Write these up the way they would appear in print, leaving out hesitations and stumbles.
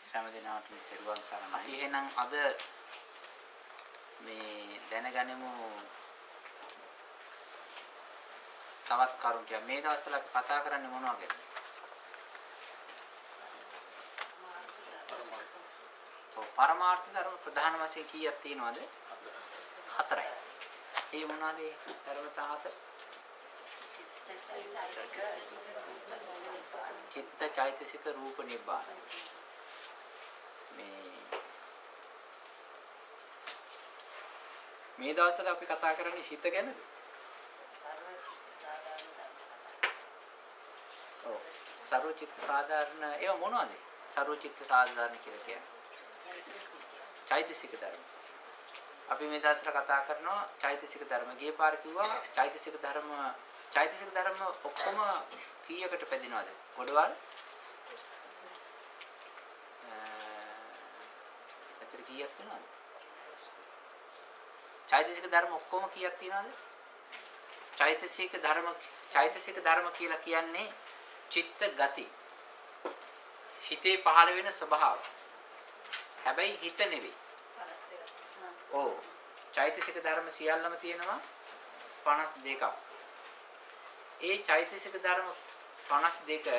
සෑම දිනකටම චිරුවන් සරණයි. අපි එහෙනම් අද මේ දැනගනිමු තවත් කරුණු ටික. මේ දවස්වල අපි කතා කරන්නේ මොනවා ගැනද? පරමාර්ථ ධර්ම ප්‍රධාන වශයෙන් කීයක් තියෙනවද? 4යි. ඒ මොනවාද? ධර්මතා 4. චිත්ත චෛතසික රූප නිබ්බාන. මේ දවස්වල අපි කතා කරන්නේ සිත ගැනද? ඔව්. සර්ව චිත්ත සාධාරණ ඒවා මොනවද? සර්ව චිත්ත සාධාරණ කියලා කියන්නේ චෛතසික ධර්ම. අපි මේ දවස්වල කතා කරනවා චෛතසික ධර්ම. ගිය පාර කිව්වා චෛතසික ධර්ම ඔක්කොම කීයකට පැදිනවද? ගොඩවල් එතන කීයක් වෙනවද? චෛතසික ධර්ම ඔක්කොම කීයක් තියෙනවද? චෛතසික ධර්ම කියලා කියන්නේ චිත්ත ගති. හිතේ පහළ වෙන ස්වභාව. හැබැයි හිත නෙවෙයි. ඔව්. චෛතසික ධර්ම සියල්ලම තියෙනවා 52ක්. ඒ චෛතසික ධර්ම 52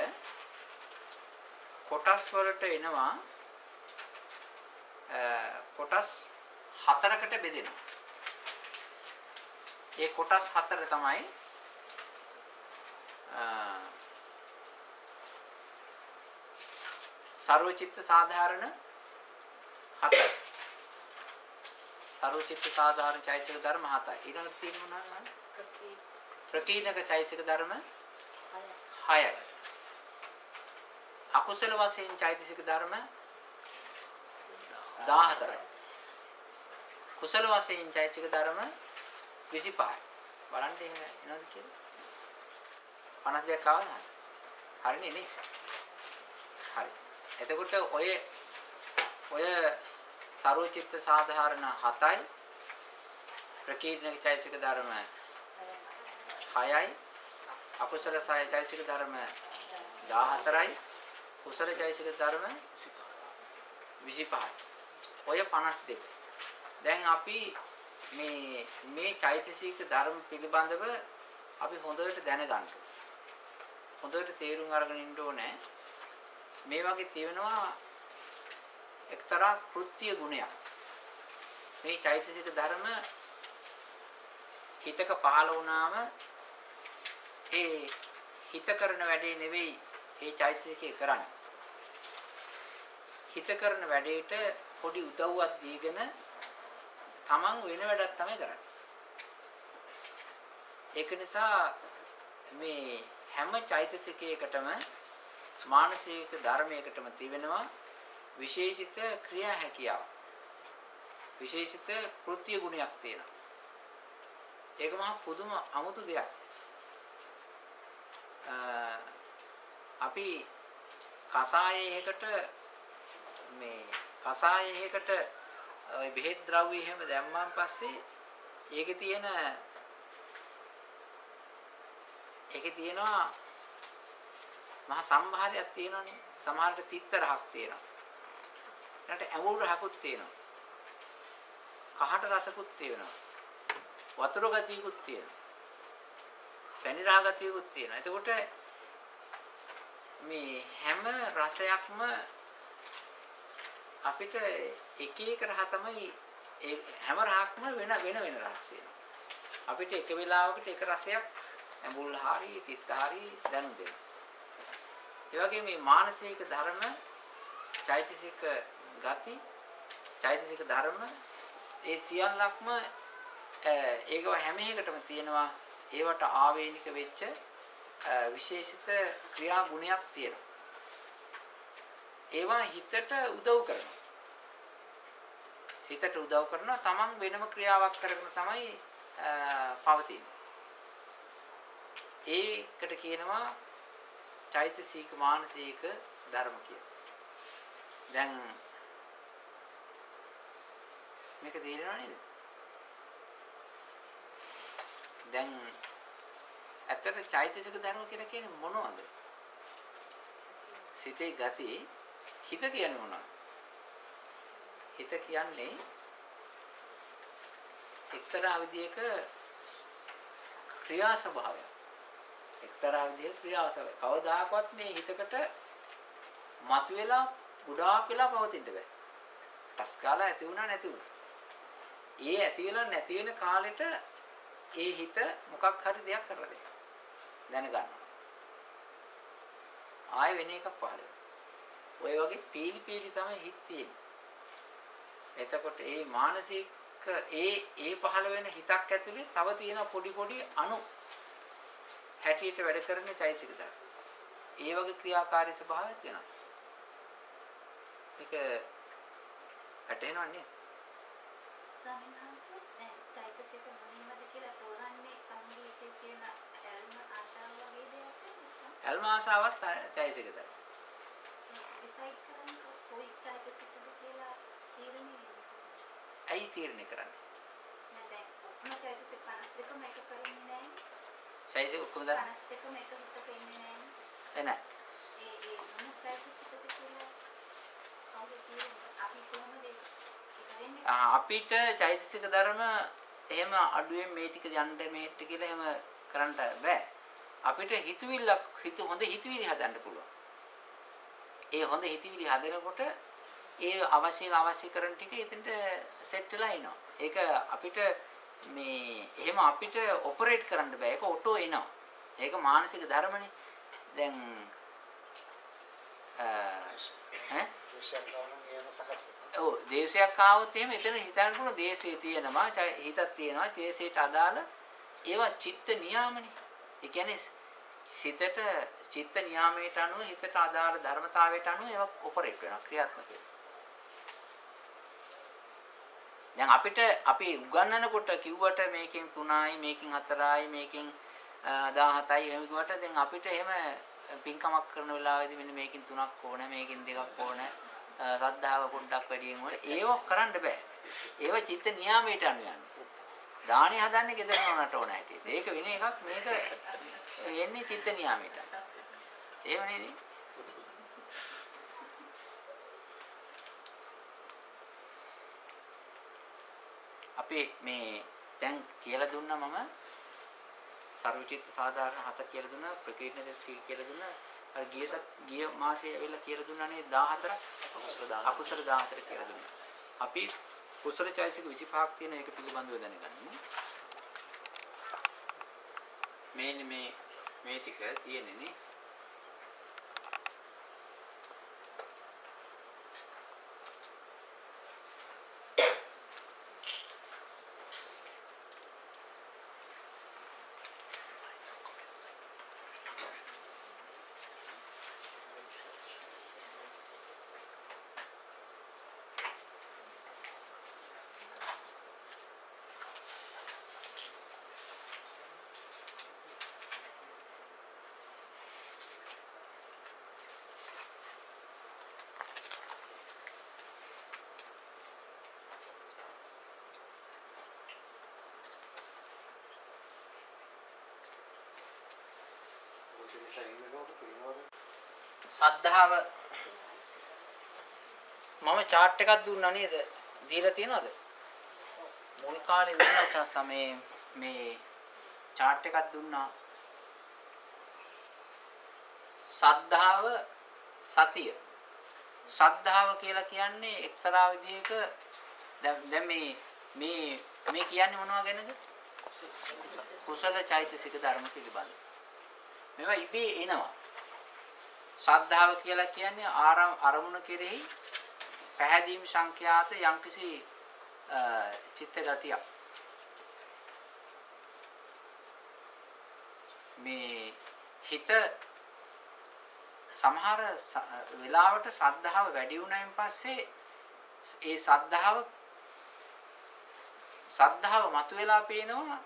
කොටස් වලට එනවා කොටස් 4කට බෙදෙනවා. ඒ කොටස් 4 තමයි සර්වචිත්ත සාධාරණ 7. සර්වචිත්ත සාධාරණ චෛතසික ධර්ම 7යි. ඊළඟට තියෙන මොනවාද? ප්‍රකීර්ණක චෛතසික ධර්ම 6යි. අකුසල වශයෙන් චෛතසික ධර්ම 14යි. කුසල වශයෙන් චෛතසික ධර්ම 25යි. බලන්න එහෙම එනවද කියලා? 52ක් ආවද? හරිනේ නේ? හරි. එතකොට ඔය සර්වචිත්ත සාධාරණ 7යි ප්‍රකීර්ණක චෛතසික ධර්ම 6යි අකුසල චෛතසික ධර්ම 14යි කුසල චෛතසික ධර්ම 25යි. ඔය 52. දැන් අපි මේ චෛතසික ධර්ම පිළිබඳව අපි හොඳට දැනගන්න. හොඳට තේරුම් අරගෙන ඉන්න ඕනේ. මේ වගේ තියෙනවා එක්තරා කෘත්‍ය ගුණයක්. මේ චෛතසික ධර්ම හිතක පහළ වුණාම ඒ හිත කරන වැඩේ නෙවෙයි ඒ චෛතසිකේ කරන්නේ. හිත කරන වැඩේට පොඩි උදව්වක් දීගෙන තමන් වෙන වැඩක් තමයි කරන්නේ. ඒක නිසා මේ හැම චෛතසිකයකටම මානසික ධර්මයකටම තිබෙනවා විශේෂිත ක්‍රියා හැකියාව. විශේෂිත කෘත්‍ය ගුණයක් තියෙනවා. ඒක මහා පුදුම අමුතු දෙයක්. අපි කසායයකට ඔය බෙහෙත් ද්‍රව්‍ය එහෙම දැම්මන් පස්සේ ඒකේ තියෙනවා මහා සම්භාරයක් තියෙනවානේ. සමහරට තිත්ත රහක් තියෙනවා. ඊට ඇඹුල් රහකුත් තියෙනවා. කහට රසකුත් තියෙනවා. වතුර ගතියකුත් තියෙනවා. පැණි රහ ගතියකුත් තියෙනවා. එතකොට මේ හැම රසයක්ම අපිට එක එක රහ තමයි ඒ හැම රහක්ම වෙන රස තියෙනවා. අපිට එක වෙලාවකට එක රසයක් ඇඹුල් හරි තිත්ත හරි දැනු දෙනවා. ඒ වගේ මේ මානසික ධර්ම චෛතසික ගති චෛතසික ධර්ම ඒ සියල්ලක්ම ඒකව හැම එකටම තියෙනවා. ඒවට ආවේනික වෙච්ච විශේෂිත ක්‍රියා ගුණයක් තියෙනවා. ඒවා හිතට උදව් කරනවා. තමන් වෙනම ක්‍රියාවක් කරගෙන තමයි පවතින්නේ. ඒකට කියනවා චෛතසික මානසික ධර්ම කියලා. දැන් මේක තේරෙනව නේද? දැන් ඇත්තට චෛතසික ධර්ම කියලා කියන්නේ මොනවද? සිතේ ගති හිත කියන්නේ මොනවද? හිත කියන්නේ එක්තරා විදියක ක්‍රියා ස්වභාවය. එක්තරා විදියක ක්‍රියා ස්වභාවය. කවදාකවත් මේ හිතකට මතුවෙලා ගොඩාක් වෙලා පවතින්න බෑ. ටස් කාලා ඇති වුණා නැති වුණා. ඒ ඇති වෙලා නැති වෙන කාලෙට ඒ හිත මොකක් හරි දෙයක් කරලා දෙනවා. දැනගන්නවා. ආයෙ වෙන එකක් පහළ වෙනවා. ඔය වගේ පීලි තමයි හිත තියෙන්නේ. එතකොට ඒ මානසික ඒ පහළ වෙන හිතක් ඇතුලේ තව තියෙන පොඩි අණු හැටියට වැඩ කරන චෛසික ධර්ම. ඒ වගේ ක්‍රියාකාරී ස්වභාවයක් වෙනස්. මේක ඇටේනවන්නේ. ස්වාමීන් වහන්සේ දැන් චෛතසික මොනින්මද කියලා තෝරන්නේ තමන්ගේ එකේ තියෙන ඇල්ම ආශාව වගේ දෙයක් නෙවෙයි. ඇල්ම ආශාවත් චෛසික ධර්ම. ඩිසයිඩ් කරන්නේ කොයි චෛතසිකද කියලා තීරණය වෙන්නේ. ඇයි තීරණය කරන්නේ? නෑ දැන් ඔක්කොම චෛතසික 52ම එක කරන්නේ නෑනේ. චෛතසික ඔක්කොම දාන්න 52ම එක හිතක ඉන්නේ නෑනේ. එනයි. ඒ මොන චෛතසිකද කියලා කවුද කියන්නේ? අපි කොහොමද ඒක කරන්නේ? අපිට චෛතසික ධර්ම එහෙම අඩුවෙන් මේ ටික යන්න මේට කියලා එහෙම කරන්න බෑ. අපිට හිතවිල්ලක් හොඳ හිතවිලි හදන්න පුළුවන්. ඒ හොඳ හිතවිලි හදනකොට ඒ අවශ්‍ය කරන ටික එතනට සෙට් වෙලා එනවා. ඒක අපිට මේ එහෙම අපිට ඔපරේට් කරන්න බෑ. ඒක ඔටෝ එනවා. ඒක මානසික ධර්මනේ. දැන් දේශයක් ආවොත් එහෙම එතන හිතන්න පුළුවන් දේශයේ තියෙනවා හිතක් තියෙනවා දේශයට අදාළ ඒවා චිත්ත නියාමනේ. ඒ කියන්නේ සිතට චිත්ත නියාමයට අනුව හිතට අදාළ ධර්මතාවයට අනුව ඒවා ඔපරේට් වෙනවා ක්‍රියාත්මක වෙනවා. දැන් අපිට අපි උගන්වනකොට කිව්වට මේකෙන් 3යි මේකෙන් 4යි මේකෙන් 17යි එහෙම කිව්වට දැන් අපිට එහෙම පින්කමක් කරන වෙලාවෙදී මෙන්න මේකෙන් 3ක් ඕනේ මේකෙන් 2ක් ඕනේ ශ්‍රද්ධාව පොඩ්ඩක් වැඩියෙන් ඕනේ ඒව කරන්න බෑ. ඒව චිත්ත නියාමයට අනුව යන්නේ. දාණි හදන්නේ ගෙදර නෝනට ඕන හැටියට. ඒක වෙන එකක් මේක එන්නේ චිත්ත නියාමයට. එහෙම නේද? අපි මේ දැන් කියලා දුන්නා මම සර්වචිත්ත සාධාරණ 7 කියලා දුන්නා ප්‍රකීර්ණ දෘෂ්ටි කියලා දුන්නා අර ගිය මාසේ ඇවිල්ලා කියලා දුන්නානේ 14ක් අකුසල 14 කියලා දුන්නා. අපි කුසල චෛතසික 25ක් තියෙන එක පිළිබඳව දැනගන්න. මේ ටික තියෙන්නේ නේ. සද්ධාව මම chart එකක් දුන්නා නේද? දීලා තියනවද? මුල් කාලේ දුන්නා සමේ මේ chart එකක් දුන්නා. සද්ධාව සතිය. සද්ධාව කියලා කියන්නේ එක්තරා විදිහක දැන් මේ කියන්නේ මොනවා ගැනද? කුසල චෛතසික ධර්ම පිළිබඳ. මේවා ඉබේ එනවා. ශ්‍රද්ධාව කියලා කියන්නේ අරමුණ කෙරෙහි පැහැදීම් සංඛ්‍යාත යම්කිසි චිත්ත ගතියක්. මේ හිත සමහර වෙලාවට ශ්‍රද්ධාව වැඩි වුණායින් පස්සේ ඒ ශ්‍රද්ධාව මතුවලා පේනවා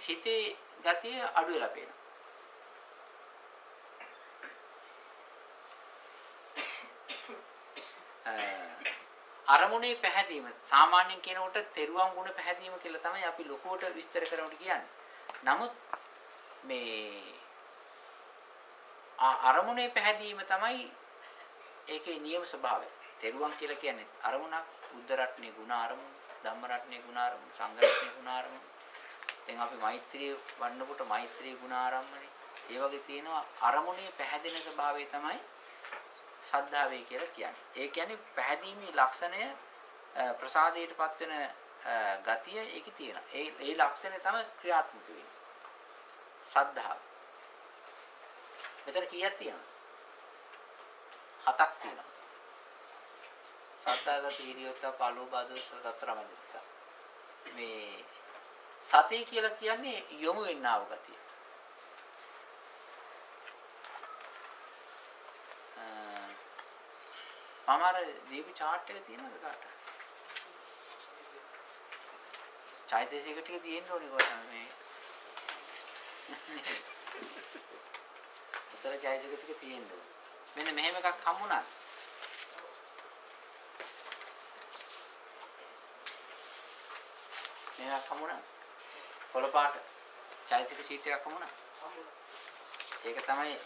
හිතේ ගතිය අඩු වෙලා පේනවා. අරමුණේ පැහැදීම සාමාන්‍යයෙන් කියනකොට තෙරුවන් ගුණ පැහැදීම කියලා තමයි අපි ලොකුවට විස්තර කරනකොට කියන්නේ. නමුත් මේ අරමුණේ පැහැදීම තමයි ඒකේ නියම ස්වභාවය. තෙරුවන් කියලා කියන්නේ අරමුණක් බුද්ධ රත්නේ ගුණ අරමුණු, ධම්ම රත්නේ ගුණ අරමුණු, සංඝ රත්නේ ගුණ අරමුණු. දැන් අපි මෛත්‍රී වඩනකොට මෛත්‍රී ගුණ ආරම්භනේ. ඒ වගේ තියෙනවා අරමුණේ පැහැදෙන ස්වභාවය තමයි ශ්‍රද්ධාවේ කියලා කියන්නේ. ඒ කියන්නේ පැහැදීමේ ලක්ෂණය ප්‍රසාදයටපත් වෙන ගතිය ඒකේ තියෙනවා. ඒ ලක්ෂණය තමයි ක්‍රියාත්මක වෙන්නේ. ශ්‍රද්ධාව. මෙතන කීයක් තියෙනවද? 7ක් තියෙනවා. සත්තා සති හිරියොත්ත පළෝබාදෝ සතරමදිත්ත. මේ සතිය කියලා කියන්නේ යොමු වෙන්නා වූ ගතිය. මම අර දීපු chart එක තියෙනවද කාට? චෛතසික ටික තියෙන්න ඕනේ කොහොමද මේ? උසල චෛතසික ටික තියෙන්න ඕනේ. මෙන්න මෙහෙම එකක් හම්බුණාද? මේක හම්බුණා. කොළපාට චෛතසික ෂීට් එකක් හම්බුණා. ඒක තමයි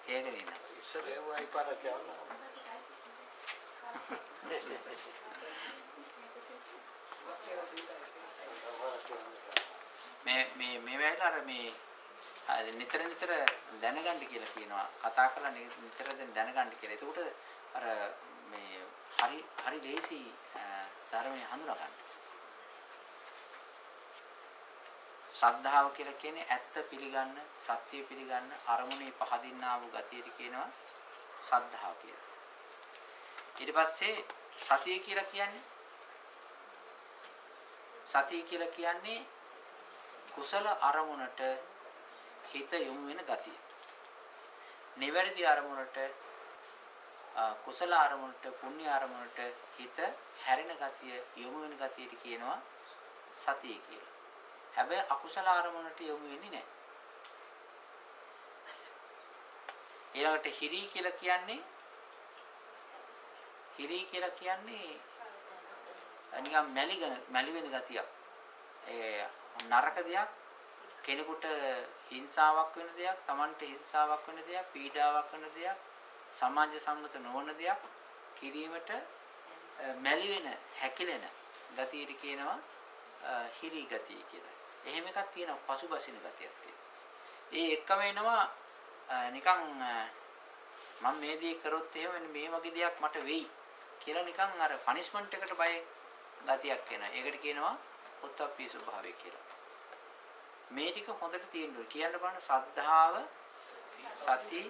ඒක නේ. ඉස්සරේ වයි පාර කියනවා. මේ වෙලාවට අර මේ නිතර දැනගන්න කියලා කියනවා. කතා කරලා නිතර දැනගන්න කියලා. එතකොට අර මේ හරි ලේසි ධර්මයේ හඳුනා ගන්න. ශ්‍රද්ධාව කියලා කියන්නේ ඇත්ත පිළිගන්න, සත්‍ය පිළිගන්න, අරමුණේ පහදින්නා වූ ගතියට කියනවා ශ්‍රද්ධාව කියලා. ඊට පස්සේ සතිය කියලා කියන්නේ කුසල අරමුණට හිත යොමු වෙන ගතිය. නිවැරදි අරමුණට කුසල අරමුණට පුණ්‍ය අරමුණට හිත හැරෙන ගතිය යොමු වෙන ගතියට කියනවා සතිය කියලා. හැබැයි අකුසල අරමුණට යොමු වෙන්නේ නැහැ. ඊළඟට හිරි කියලා කියන්නේ නිකන් මැලි වෙන ගතියක්. ඒ නරක දෙයක් කෙනෙකුට හිංසාවක් වෙන දෙයක්, Tamanට හිංසාවක් වෙන දෙයක්, පීඩාවක් වෙන දෙයක්, සමාජ සම්මත නොවන දෙයක් කිරීමට මැලි වෙන, හැකිලෙන ගතියට කියනවා හිරි ගතිය කියලා. එහෙම එකක් තියෙනවා පසුබසින ගතියක් තියෙනවා. ඒ එක්කම එනවා නිකන් මම මේ දේ කරොත් එහෙම මේ වගේ දෙයක් මට වෙයි කියලා නිකන් අර පනිෂ්මන්ට් එකට බය ගතියක් එනවා. ඒකට කියනවා උත්ප්පී ස්වභාවය කියලා. මේ ටික හොඳට තියෙන්න ඕනේ. කියන්න බලන්න සද්ධාව, සති,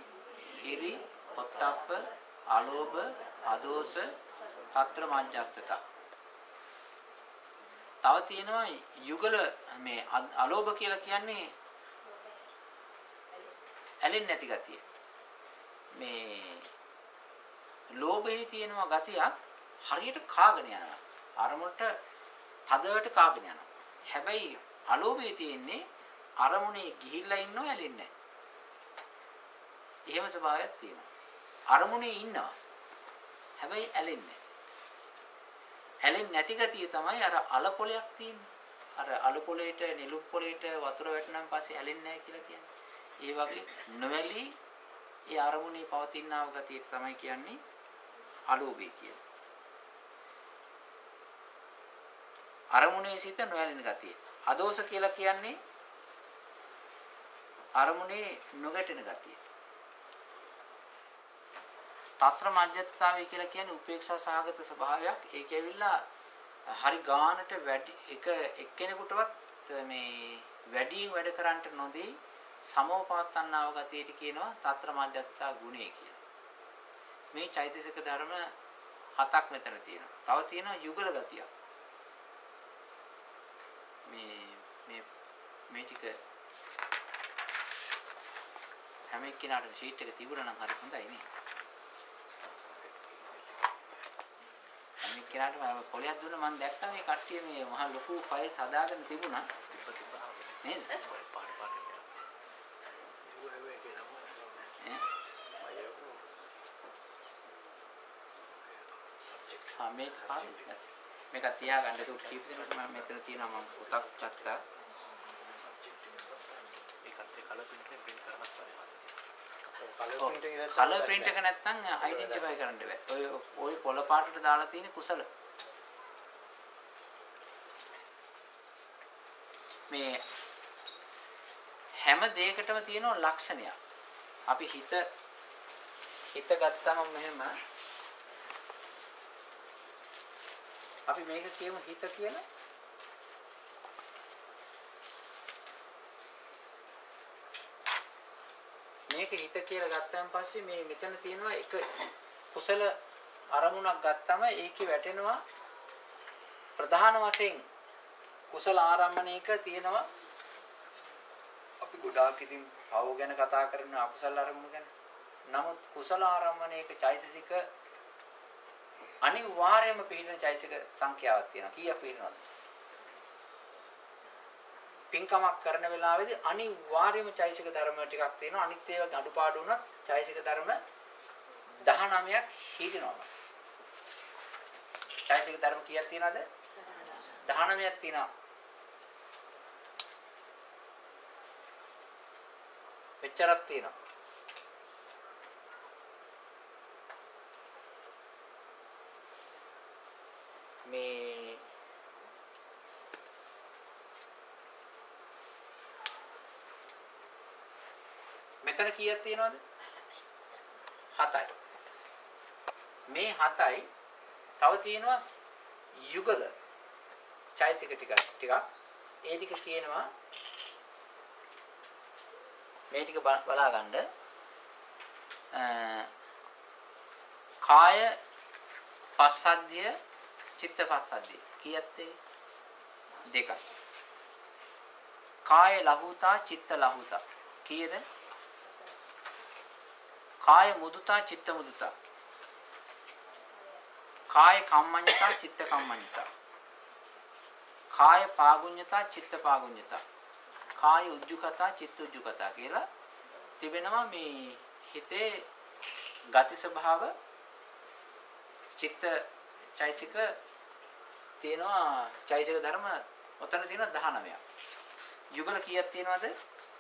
හිරි, උත්ප්ප, අලෝභ, අදෝස, తත්‍ර මඤ්ඤත්තත. තව තියෙනවා යුගල මේ අලෝභ කියලා කියන්නේ ඇලෙන්නේ නැති ගතිය. මේ ලෝභයේ තියෙනවා ගතියක් හරියට කාගෙන යනවා. අරමුණට තදට කාගෙන යනවා. හැබැයි අලෝභයේ තියෙන්නේ අරමුණේ ගිහිල්ලා ඉන්නව ඇලෙන්නේ නැහැ. එහෙම ස්වභාවයක් තියෙනවා. අරමුණේ ඉන්නවා. හැබැයි ඇලෙන්නේ ඇලෙන්නේ නැති ගතිය තමයි අර අලකොලයක් තියෙන්නේ. අර අලකොලේට නිලුම් පොලේට වතුර වැටෙනාන් පස්සේ ඇලෙන්නේ නැහැ කියලා කියන්නේ. ඒ වගේ නොවැළී ඒ අරමුණේ පවතිනා වූ ගතියට තමයි කියන්නේ අලෝභය කියලා. අරමුණේ සිට නොඇලෙන ගතිය. අදෝස කියලා කියන්නේ අරමුණේ නොගැටෙන ගතිය. తත්‍ර මඤ්ඤත්තාවය කියලා කියන්නේ උපේක්ෂා සහගත ස්වභාවයක්. ඒක ඇවිල්ලා හරි ගානට වැඩි එක්කෙනෙකුටවත් මේ වැඩියෙන් වැඩ කරන්නට නොදී සමෝපවත්තන්නාව ගතියට කියනවා తත්‍ර මඤ්ඤත්තා ගුණය කියලා. මේ චෛතසික ධර්ම 7ක් මෙතන තියෙනවා. තව තියෙනවා යුගල ගතියක්. මේ ටික හැම එක්කිනාටම ෂීට් එක තිබුණා නම් හරි හොඳයි නේ. හැම එක්කිනාටම පොලියක් දුන්නා මම දැක්කා මේ කට්ටිය මේ මහ ලොකු ෆයිල්ස් හදාගෙන තිබුණා. නේද? මේක තියාගන්න ඒක කීප දෙනෙකුට මම මෙතන තියෙනවා මම පොතක් ගත්තා. කලර් print එක නැත්නම් identify කරන්න බෑ. ඔය පොළ පාටට දාලා තියෙන කුසල. මේ හැම දෙයකටම තියෙන ලක්ෂණයක්. අපි හිත ගත්තම මෙහෙම අපි මේක කියමු හිත කියලා. මේක හිත කියලා ගත්තාන් පස්සේ මේ මෙතන තියෙනවා එක කුසල අරමුණක් ගත්තම ඒකේ වැටෙනවා ප්‍රධාන වශයෙන් කුසල ආරම්මණයක තියෙනවා. අපි ගොඩාක් ඉතින් භව ගැන කතා කරන අකුසල අරමුණු ගැන. නමුත් කුසල ආරම්මණයක චෛතසික අනිවාර්යයෙන්ම පිළිෙන චෛතසික සංඛ්‍යාවක් තියෙනවා. කීයක් පිළිෙනවද? පින්කමක් කරන වෙලාවේදී අනිවාර්යයෙන්ම චෛතසික ධර්ම ටිකක් තියෙනවා. අනිත් ඒවාගේ අඩුපාඩු වුණත් චෛතසික ධර්ම 19ක් හිටිනවා. චෛතසික ධර්ම කීයක් තියෙනවද? 19ක් තියෙනවා. මෙච්චරක් තියෙනවා. මේ මෙතන කීයක් තියෙනවද? 7යි. මේ 7යි තව තියෙනවා යුගල චෛතසික ටිකක් ඒ ටික කියනවා මේ ටික බලා ගන්න කාය පස්සද්ධිය චිත්ත පස්සද්ධිය කීයක්ද? දෙකයි. කාය ලහුතා චිත්ත ලහුතා කීයද? කාය මුදුතා චිත්ත මුදුතා. කාය කම්මඤ්ඤතා චිත්ත කම්මඤ්ඤතා. කාය පාගුඤ්ඤතා චිත්ත පාගුඤ්ඤතා. කාය උජ්ජුකතා චිත්ත උජ්ජුකතා කියලා තිබෙනවා. මේ හිතේ ගති ස්වභාව චිත්ත චෛතසික තියෙනවා. චෛතසික ධර්ම ඔතන තියෙනවා 19ක්. යුගල කීයක් තියෙනවද?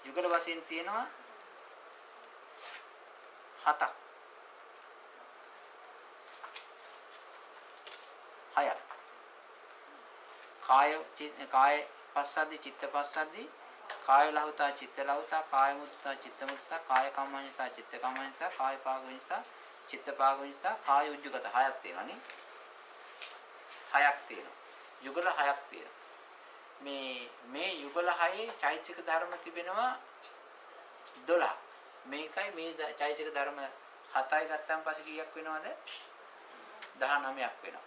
යුගල වශයෙන් තියෙනවා 7ක්. 6ක්. කාය පස්සද්ධි චිත්ත පස්සද්ධි කාය ලහුතා චිත්ත ලහුතා කාය මුත්තා චිත්ත මුත්තා කාය කම්මඤ්ඤතා චිත්ත කම්මඤ්ඤතා කාය පාගුඤ්ඤතා චිත්ත පාගුඤ්ඤතා කාය උජ්ජුගත 6ක් තියෙනවා නේ. 6ක් තියෙනවා. යුගල 6ක් තියෙනවා. මේ යුගල 6ේ චෛතසික ධර්ම තිබෙනවා 12. මේකයි මේ චෛතසික ධර්ම 7යි ගත්තාන් පස්සේ කීයක් වෙනවද? 19ක් වෙනවා.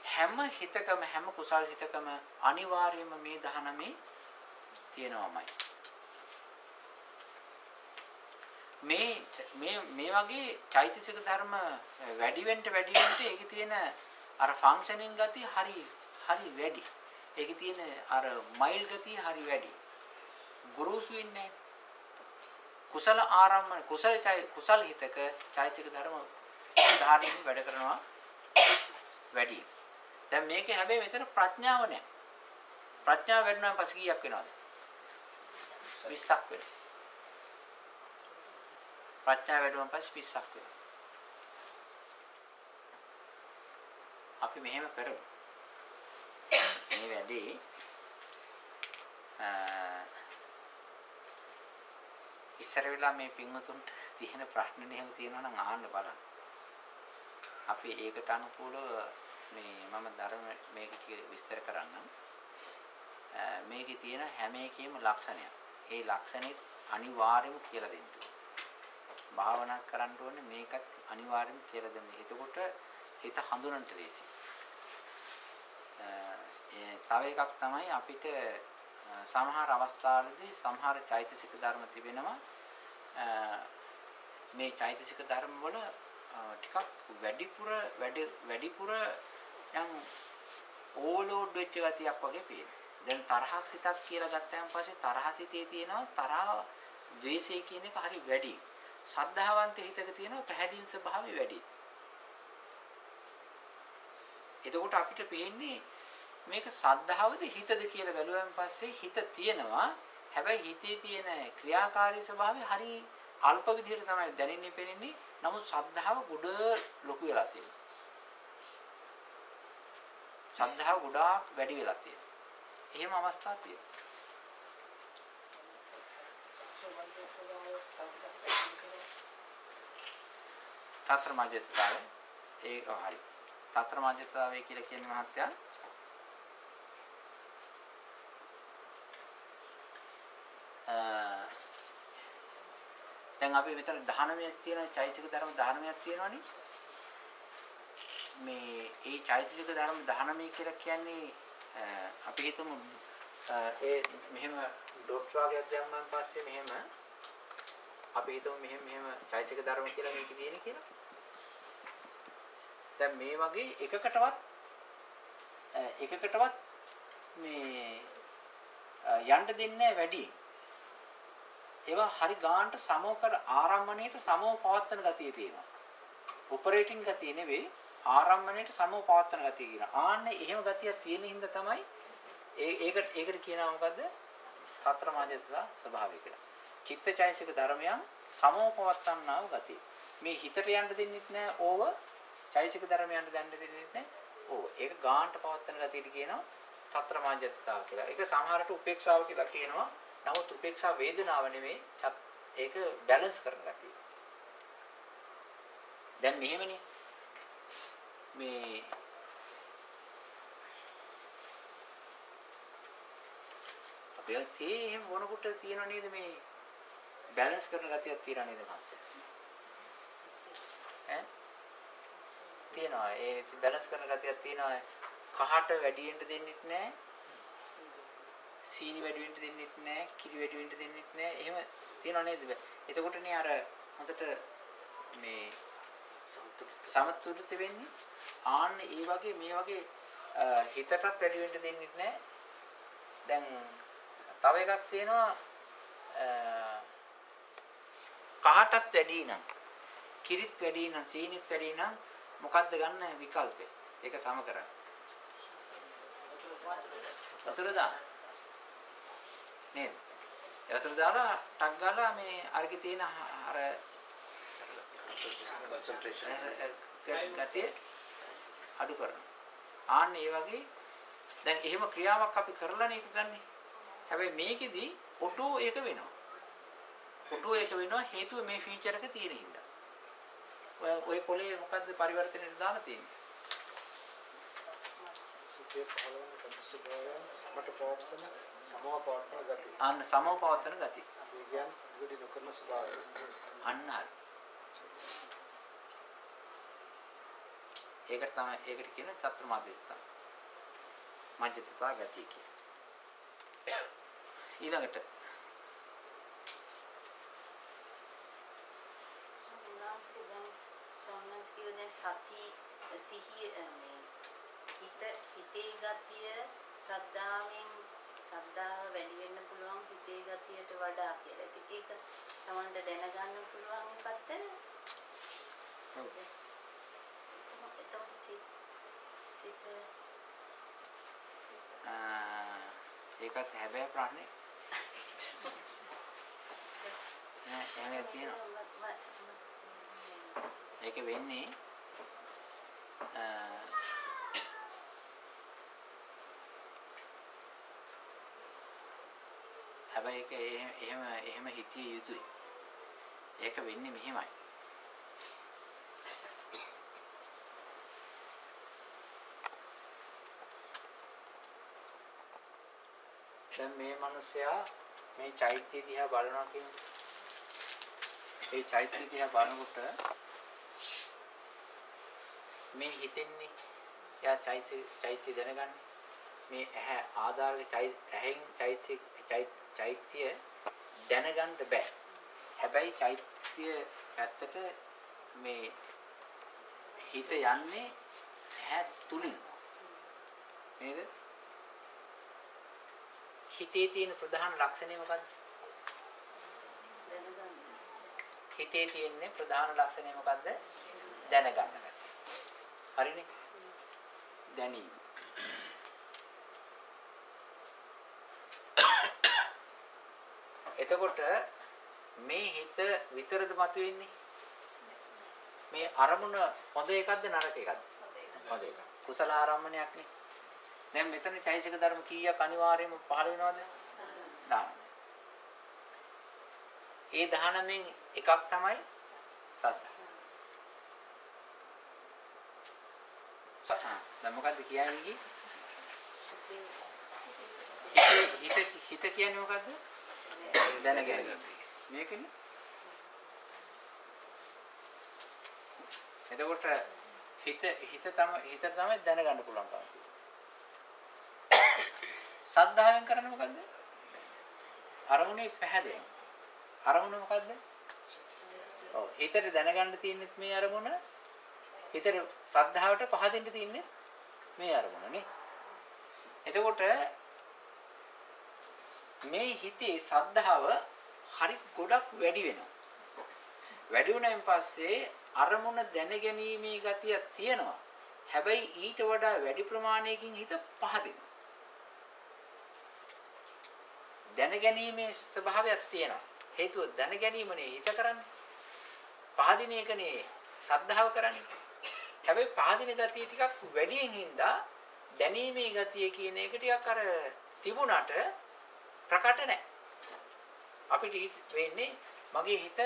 හැම හිතකම හැම කුසල හිතකම අනිවාර්යයෙන්ම මේ 19 තියෙනවාමයි. මේ වගේ චෛතසික ධර්ම වැඩි වෙන්න ඒකේ තියෙන අර ෆන්ක්ෂනින් ගතිය හරි වැඩි. ඒකේ තියෙන අර මයිල් ගතිය හරි වැඩි. ගුරුසු ඉන්නේ කුසල ආරම්භන කුසල හිතක චෛතසික ධර්ම ධාරණයෙන් වැඩ කරනවා වැඩි. දැන් මේකේ හැබැයි මෙතන ප්‍රඥාව නැහැ. ප්‍රඥාව වැඩිවෙනාම පස්සේ කීයක් වෙනවද? 20ක් වෙනවා. ප්‍රඥාව වැඩිවෙනාම පස්සේ 20ක් වෙනවා. අපි මෙහෙම කරමු. මේ වැඩේ ඉස්සර වෙලා මේ පින්වතුන්ට තියෙන ප්‍රශ්න එහෙම තියෙනවා නම් අහන්න බලන්න. අපි ඒකට අනුකූලව මම ධර්ම මේක ටික විස්තර කරන්නම්. මේකේ තියෙන හැම එකේම ලක්ෂණයක්. ඒ ලක්ෂණෙත් අනිවාර්යයෙන්ම කියලා දෙන්න ඕනේ. භාවනා කරන්න ඕනේ මේකත් අනිවාර්යයෙන්ම කියලා දෙන්න. එතකොට හිත හඳුනන්න ලේසි. තව එකක් තමයි අපිට සමහර අවස්ථාවලදී සමහර චෛතසික ධර්ම තිබෙනවා. මේ චෛතසික ධර්ම වල ටිකක් වැඩිපුර යම් ඕලෝඩ් වෙච්ච ගතියක් වගේ පේනවා. දැන් තරහක් සිතක් කියලා ගත්තාන් පස්සේ තරහ සිතේ තියෙනවා තරහ ද්වේෂය කියන එක හරි වැඩි. සද්ධාවන්ත හිතක තියෙනවා පැහැදිලි ස්වභාවය වැඩි. එතකොට අපිට පේන්නේ මේක සද්ධාවද හිතද කියලා බැලුවන් පස්සේ හිත තියෙනවා. හැබැයි හිතේ තියෙන ක්‍රියාකාරී ස්වභාවය හරි අල්ප විදිහට තමයි දැනෙන්නේ පෙනෙන්නේ. නමුත් ශ්‍රද්ධාව ගොඩ ලොකු වෙලා තියෙනවා. ශ්‍රද්ධාව ගොඩාක් වැඩි වෙලා තියෙනවා. එහෙම අවස්ථා තියෙනවා. තත්‍ර මජ්ජිතතාවය ඒක හරි. තත්‍ර මජ්ජිතතාවය කියලා කියන්නේ මහත්තයා දැන් අපි මෙතන 19ක් තියෙන චෛතසික ධර්ම 19ක් තියෙනවනේ. මේ ඒ චෛතසික ධර්ම 19 කියලා කියන්නේ අපි හිතමු ඒ මෙහෙම ඩොට් වර්ගයක් දැම්මන් පස්සේ මෙහෙම අපි හිතමු මෙහෙම චෛතසික ධර්ම කියලා මේක තියෙන කියලා. දැන් මේ වගේ එකකටවත් මේ යන්න දෙන්නේ වැඩි. ඒවා හරි ගානට සමව කර ආරම්මණයට සමව පවත්වන ගතිය තියෙනවා. ඔපරේටින් ගතිය නෙවෙයි ආරම්මණයට සමව පවත්වන ගතිය කියනවා. ආන්නේ එහෙම ගතියක් තියෙන හින්දා තමයි ඒකට කියනවා මොකද්ද? තත්‍ර මාජ්ජිතා ස්වභාවය කියලා. චිත්තචෛතසික ධර්මයන් සමව පවත්වන්නා වූ ගතිය. මේ හිතට යන්න දෙන්නෙත් නෑ ඕව චෛතසික ධර්මයන්ට යන්න දෙන්නෙත් නෑ ඕව. ඒක ගානට පවත්වන ගතියට කියනවා තත්‍ර මාජ්ජිතා කියලා. ඒක සමහරට උපේක්ෂාව කියලා කියනවා. නමුත් උපේක්ෂා වේදනාව නෙමෙයි ඒක බැලන්ස් කරන ගතිය. දැන් මෙහෙමනේ මේ අපේ තේ එහෙම මොනකොට තියෙනව නේද මේ බැලන්ස් කරන ගතියක් තියලා නේද මහත්තයා? තියෙනවා. ඒ බැලන්ස් කරන ගතියක් තියෙනවා. කහට වැඩි වෙන්න දෙන්නෙත් නැහැ. සීනි වැඩි වෙන්න දෙන්නෙත් නැහැ, කිරි වැඩි වෙන්න දෙන්නෙත් නැහැ. එහෙම තියනව නේද? එතකොටනේ අර හොඳට මේ සමතුලිත වෙන්නේ. ආන්න ඒ වගේ මේ වගේ හිතටත් වැඩි වෙන්න දෙන්නෙත් නැහැ. දැන් තව එකක් තියෙනවා කහටත් වැඩි නම්, කිරිත් වැඩි නම්, සීනිත් වැඩි නම් මොකද්ද ගන්න විකල්පය? ඒක සම කරන්න. වතුර දාන්න. නේද? වතුර දාලා ටක් ගාලා මේ අරකේ තියෙන අර කන්සන්ට්‍රේෂන් ගතිය අඩු කරනවා. ආන්න ඒ වගේ දැන් එහෙම ක්‍රියාවක් අපි කරලා නේ ඒක ගන්නෙ. හැබැයි මේකෙදි ඔටෝ ඒක වෙනවා. ඔටෝ ඒක වෙනවා හේතුව මේ ෆීචර් එක තියෙන හින්දා. ඔය කොලේ මොකද්ද පරිවර්තනයට දාලා තියෙන්නේ? සිතේ පහළවන ප්‍රතිසභාවයන් සමට පවත්වන සමව පවත්වන ගතිය. අන්න සමව පවත්වන ගතිය. ඒ කියන්නේ විදි නොකරන ස්වභාවය. අන්න හරි. ඒකට කියන චත්‍ර මධ්‍යස්ථා. මධ්‍යස්ථා ගතිය කියන්නේ. ඊළඟට සති සිහිය හිතේ ගතිය ශ්‍රද්ධාව වැඩි වෙන්න පුළුවන් හිතේ ගතියට වඩා කියලා. ඒක තමන්ට දැනගන්න පුළුවන් එකක්ද? ඔව්. ඒකත් හැබැයි ප්‍රශ්නේ නෑ එහෙම තියෙනවා. ඒක වෙන්නේ හැබැයි ඒක එහෙම හිතිය යුතුයි. ඒක වෙන්නේ මෙහෙමයි. දැන් මේ මිනිසයා මේ චෛත්‍ය දිහා බලනවා කියන්නේ ඒ චෛත්‍ය දිහා බලනකොට මේ හිතෙන්නේ එයා චෛත්‍ය දැනගන්නේ මේ ඇහැ ආධාරක ඇහෙන් චෛත්‍ය දැනගන්න බෑ. හැබැයි චෛත්‍ය පැත්තට මේ හිත යන්නේ ඇහැ තුලින් නේද? හිතේ තියෙන ප්‍රධාන ලක්ෂණය මොකද්ද? හිතේ තියෙන ප්‍රධාන ලක්ෂණය මොකද්ද? දැනගන්න ගැතිය. හරිනේ? දැනීම. එතකොට මේ හිත විතරද මතුවෙන්නේ? මේ අරමුණ හොඳ එකක්ද නරක එකක්ද? හොඳ එකක්. කුසල ආරම්මණයක් නේ. දැන් මෙතන චෛතසික ධර්ම කීයක් අනිවාර්යයෙන්ම පහළ වෙනවද? 19. ඒ 19න් එකක් තමයි සද්ධා. දැන් මොකද්ද කියන්නේ? හිත කියන්නේ මොකද්ද? දැනගැනීම. මේකනේ. එතකොට හිත තමයි දැනගන්න පුළුවන් කම. සද්ධාවෙන් කරන්නේ මොකද්ද? අරමුණේ පැහැදෙන. අරමුණ මොකද්ද? ඔව් හිතට දැනගන්න තියෙන්නේ මේ අරමුණ. හිතට සද්ධාවට පහදින්න තියෙන්නේ මේ අරමුණ නේ. එතකොට මේ හිතේ සද්ධාව හරි ගොඩක් වැඩි වෙනවා. වැඩි වුණාන් පස්සේ අරමුණ දැනගැනීමේ ගතිය තියෙනවා. හැබැයි ඊට වඩා වැඩි ප්‍රමාණයකින් හිත පහදිනවා. දැනගැනීමේ ස්වභාවයක් තියෙනවා. හේතුව දැනගැනීමනේ හිත කරන්නේ. පහදින එකනේ සද්ධාව කරන්නේ. හැබැයි පහදින ගතිය ටිකක් වැඩියෙන් හින්දා දැනීමේ ගතිය කියන එක ටිකක් අර තිබුණාට ප්‍රකට නැහැ. අපිට වෙන්නේ මගේ හිත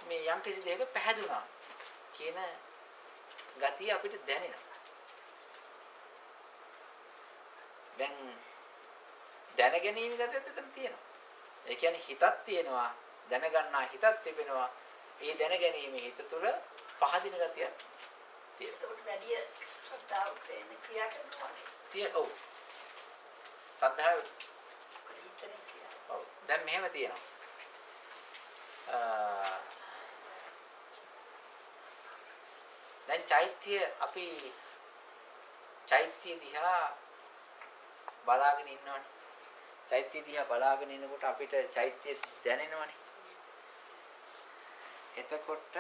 මේ යම් කිසි දෙයක පැහැදුනා කියන ගතිය අපිට දැනෙනවා. දැන් දැනගැනීම ගතියත් එතන තියෙනවා. ඒ කියන්නේ හිතක් තියෙනවා, දැනගන්නා හිතක් තිබෙනවා. ඒ දැනගැනීමේ හිත තුළ පහදින ගතියක් තියෙනවා. ඒකට වැඩි ශ්‍රද්ධාව ප්‍රේම ක්‍රියා කරනවා. ඔව්. ශ්‍රද්ධාව හිතේ ක්‍රියා. ඔව්. දැන් මෙහෙම තියෙනවා. දැන් අපි චෛත්‍ය දිහා බලාගෙන ඉන්නවනේ. චෛත්‍ය දිහා බලාගෙන ඉනකොට අපිට චෛත්‍ය දැනෙනවනේ. එතකොට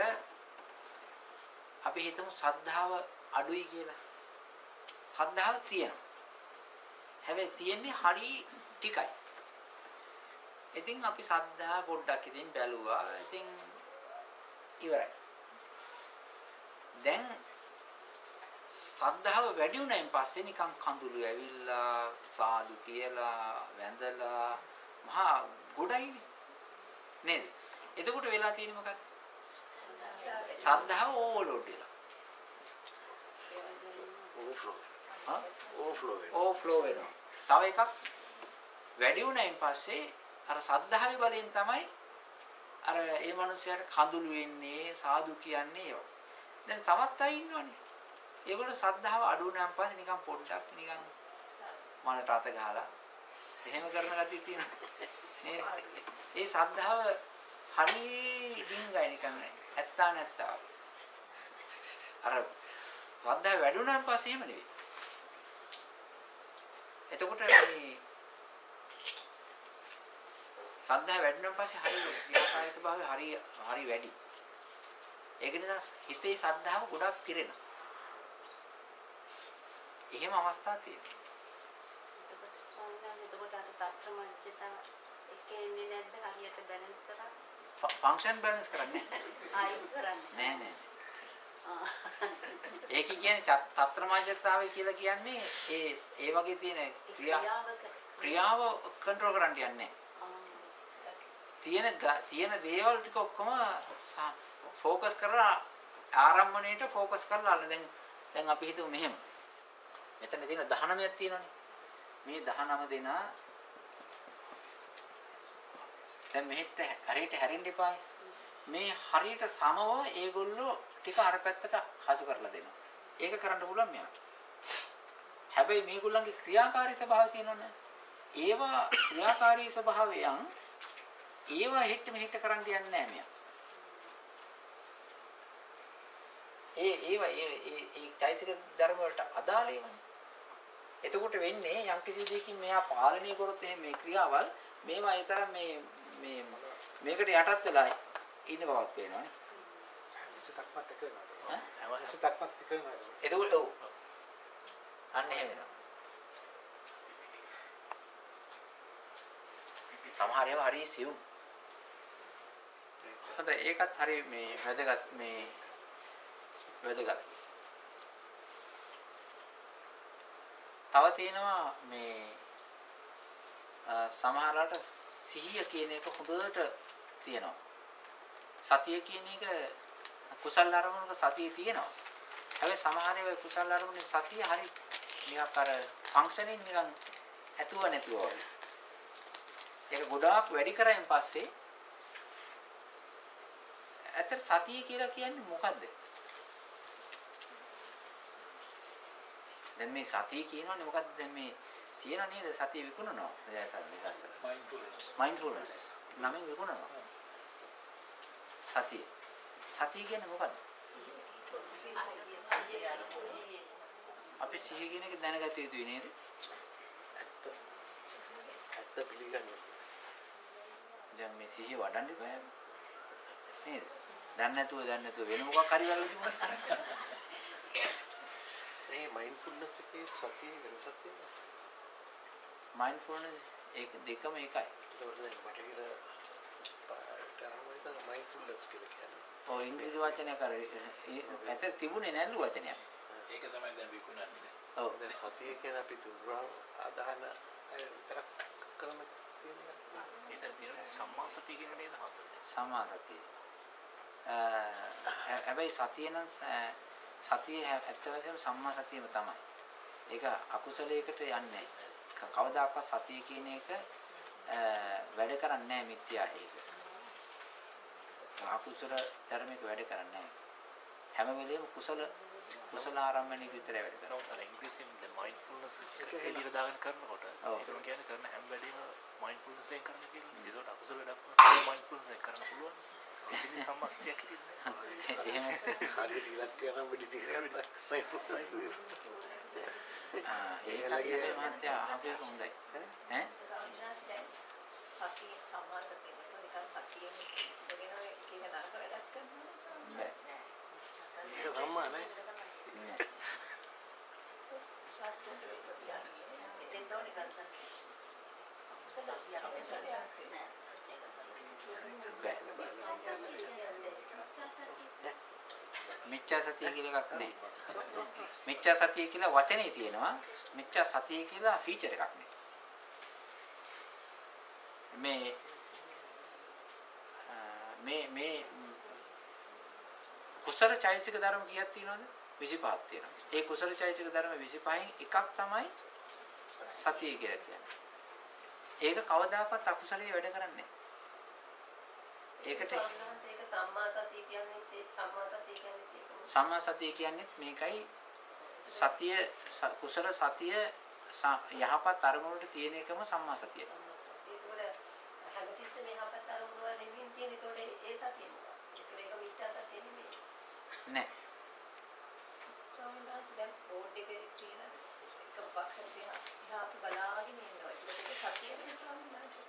අපි හිතමු ශ්‍රද්ධාව අඩුයි කියලා. ශ්‍රද්ධාව තියෙනවා. හැබැයි තියෙන්නේ හරි ටිකයි. ඉතින් අපි ශ්‍රද්ධාව පොඩ්ඩක් ඉතින් බැලුවා. ඉතින් ඉවරයි. දැන් ශ්‍රද්ධාව වැඩි වුණායින් පස්සේ නිකන් කඳුළු ඇවිල්ලා සාදු කියලා වැඳලා මහා ගොඩයිනේ නේද? එතකොට වෙලා තියෙන්නේ මොකක්ද? ශ්‍රද්ධාව ඕවර්ලෝඩ් වෙලා. ඕවර්ෆ්ලෝ වෙනවා. තව එකක් වැඩි වුණායින් පස්සේ අර ශ්‍රද්ධාවේ බලයෙන් තමයි අර ඒ මනුස්සයාට කඳුළු වෙන්නේ සාදු කියන්නේ ඒවා. දැන් තවත් අය ඉන්නවනේ. ඒගොල්ලෝ ශ්‍රද්ධාව අඩු වුණාන් පස්සේ නිකන් පොඩ්ඩක් නිකන් මනට අත ගහලා එහෙම කරන ගතිය තියෙනවා. නේද? ඒ ශ්‍රද්ධාව හරි ඩිංගයි නිකන් ඇත්තා නැත්තා. අර ශ්‍රද්ධාව වැඩි වුණාන් පස්සේ එහෙම නෙවෙයි. එතකොට මේ ශ්‍රද්ධාව වැඩි වුණාන් පස්සේ හරි ක්‍රියාකාරී ස්වභාවය හරි වැඩි. ඒක නිසා හිතේ ශ්‍රද්ධාව ගොඩක් පිරෙනවා. එහෙම අවස්ථා තියෙනවා. එතකොට අර තත්ත්වමජ්ජතා එකෙන්නේ නැද්ද හරියට බැලන්ස් කරා? ෆන්ක්ෂන් බැලන්ස් කරන්නේ ආයි කරන්නේ නෑ. ඒක කියන්නේ තත්ත්වමජ්ජතාවය කියලා කියන්නේ ඒ වගේ තියෙන ක්‍රියාව කන්ට්‍රෝල් කරන්න යන්නේ. තියෙන දේවල් ටික ඔක්කොම ફોકસ කරලා ආරම්භණයට ફોકસ කරලා දැන් අපි හිතමු මෙහෙම. මෙතන තියෙන 19ක් තියෙනවනේ. මේ 19 දෙනා දැන් මෙහෙට හරියට හැරෙන්න එපා. මේ හරියට සමව ඒගොල්ලෝ ටික අර පැත්තට හසු කරලා දෙනවා. ඒක කරන්න පුළුවන් මෙයාට. හැබැයි මේගොල්ලන්ගේ ක්‍රියාකාරී ස්වභාවය තියෙනවනේ. ඒවා ක්‍රියාකාරී ස්වභාවයන් ඒවා හිට මෙහෙට කරන්න යන්නේ නැහැ මෙයා. ඒ චෛතසික ධර්ම වලට අදාළ ඒවානේ. එතකොට වෙන්නේ යම් කිසි දෙයකින් මෙයා පාලනය කරොත් එහෙනම් මේ ක්‍රියාවල් මේවා ඒ තරම් මේකට යටත් වෙලා ඉන්න බවක් පේනවනේ. ඉස්සතක්වත් එක වෙනවා. ඉස්සතක්වත් එක වෙනවා. එතකොට ඔව්. අන්න එහෙම වෙනවා. සමහර ඒවා හරි සියුම්. හොඳයි ඒකත් හරි මේ වැදගත් මේ වැදගත්. තව තියෙනවා මේ සමහරවිට සිහිය කියන එක හොඳට තියෙනවා. සතිය කියන එක කුසල අරමුණක සතිය තියෙනවා. හැබැයි සමහර ඒවා කුසල අරමුණේ සතිය හරි නිකන් අර ෆන්ක්ෂනින් නිකන් ඇතුව නැතුව වගේ. ඒක ගොඩාක් වැඩි කරයින් පස්සේ ඇත්තට සතිය කියලා කියන්නේ මොකද්ද? දැන් මේ සතිය කියනවනේ මොකද්ද? දැන් මේ තියෙනව නේද සතිය විකුණනවා. මයින්ඩ්ෆුල්නස්. නමින් විකුණනවා. සතිය. සතිය කියන්නේ මොකද්ද? අපි සිහිය කියන එක දැනගත යුතුයි නේද? ඇත්ත පිළිගන්න. දැන් මේ සිහිය වඩන්න බෑ නේද? දන්නේ නැතුව වෙන මොකක් හරි වලදී මොකක්ද? මේ මයින්ඩ්ෆුල්නස් එකේ සතිය වෙනසක් තියෙනවා. මයින්ඩ්ෆුල්නස් ඒක දෙකම එකයි. ඒකට දැන් බටහිර ටර්ම් එක මයින්ඩ්ෆුල්නස් කියලා කියන්නේ. ඔය ඉංග්‍රීසි වචනයක් අර ඇත්ත තිබුණේ නැල්ලු වචනයක්. ඒක තමයි දැන් විකුණන්නේ. ඔව්. දැන් සතිය කියන්නේ අපි තුන්රා ආදාන විතරක් කරන තියෙනවා. ඒක තියෙන සම්මා සතිය කියන නේද හතර. සම්මා සතිය. හැබැයි සතිය නම් සතිය ඇත්ත වශයෙන්ම සම්මා සතියම තමයි. ඒක අකුසලයකට යන්නේ නැහැ. කවදාකවත් සතිය කියන එක වැඩ කරන්නේ නැහැ මිත්‍යා ඒක. අකුසල ධර්මයක වැඩ කරන්නේ නැහැ. හැම වෙලෙම කුසල ආරම්භණයක විතරයි වැඩ කරන්නේ. නෝතර ඉංග්‍රීසියෙන් the mindfulness එක එළියට දාගෙන කරනකොට ඒකම කියන්නේ කරන හැම වෙලෙම mindfulness එකෙන් කරන්න කියලා. ඒකට අකුසල වැඩක් කරනවා mindfulness එකෙන් කරන්න පුළුවන්. ඒක සම්මස්තියක් කියන්නේ. එහෙම හරියට ඉලක්කය නම් පිළිසිරයක් ඒක තමයි මාත්‍යා අපේ හොඳයි. ඈ සතිය සම්මා සතිය නිකන් සතියෙන් ඉගෙන කියන නරක වැඩක් කරනවා. ඒක සම්මා නේ. මිච්ඡා සතිය කියලා එකක් නැහැ. මිච්ඡා සතිය කියලා වචනේ තියෙනවා. මිච්ඡා සතිය කියලා ෆීචර් එකක් නේ. මේ කුසල චෛතසික ධර්ම කීයක් තියෙනවද? 25ක් තියෙනවා. ඒ කුසල චෛතසික ධර්ම 25න් එකක් තමයි සතිය කියලා කියන්නේ. ඒක කවදාකවත් අකුසලයේ වැඩ කරන්නේ නැහැ. ඒකට සම්මා සතිය කියන්නේ සම්මා සතිය කියන්නේ මේකයි සතිය කුසල සතිය යහපත් අරමුණට තියෙන එකම සම්මා සතිය. ඒක හැමතිස්සෙම යහපත් අරමුණ වල නෙමෙයි තියෙන්නේ. ඒතකොට ඒ සතිය මොකක්ද? ඒක මිත්‍යා සතිය නෙමෙයි. නෑ. ස්වාමීන් වහන්සේ දැන් බෝඩ් එකේ තියෙන එක පක්ෂ දිහා බලාගෙන ඉන්නවා. ඒක සතිය නෙමෙයි ස්වාමීන් වහන්සේ.